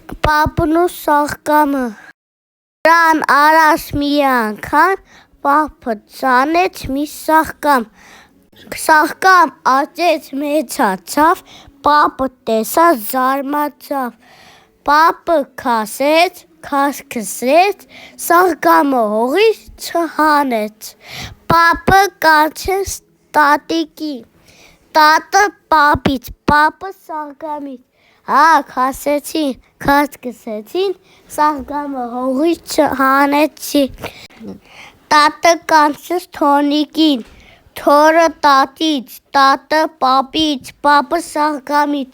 Պապն ու սաղկամը Նրան արած մի անգամ Պապը ծանեց մի սաղկամ Սաղկամ ածեց մեծացավ Պապը տեսավ զարմացավ Պապը քասեց քասքսեց Սաղկամը հողից չհանեց Պապը կանչեց տատիկին Տատը պապից Պապը սաղկամից Քասեցին, քասքսեցին, սաղկամը հողից չհանեցին Տատը կանչեց թոնիկին Թորը տատից, տատը պապից, պապը սաղկամից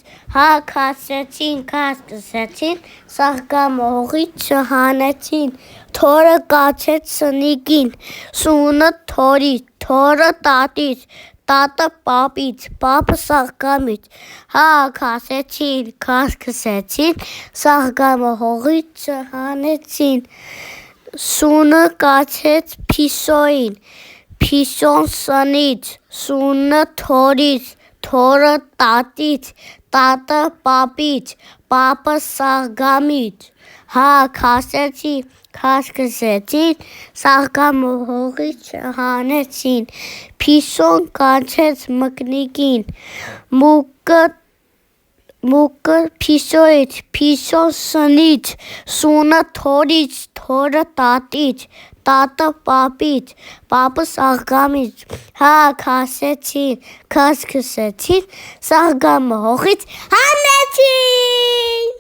Քասեցին, քասքսեցին, սաղկամը հողից չհանեցին Թորը կանչեց սնիկին Սունը թորից, թորը տատից Տատը պապից, պապը սաղկամից Քասեցին, քասքսեցին, սաղկամը հողից չհանեցին Սունը կանչեց փիսոյին, փիսոն սնից, սունը թորից, թորը տատից, տատը պապից, պապը սաղկամից Քասեցին, քասքսեցին, սաղկամը հողից չհանեցին Փիսոն կանչեց մկնիկին Մուկը փիսոյից, փիսոն սնից, սունը թորից, թորը տատից, տատը պապից, պապը սաղկամից Քասեցին, քասքսեցին, սաղկամը հողից հանեցին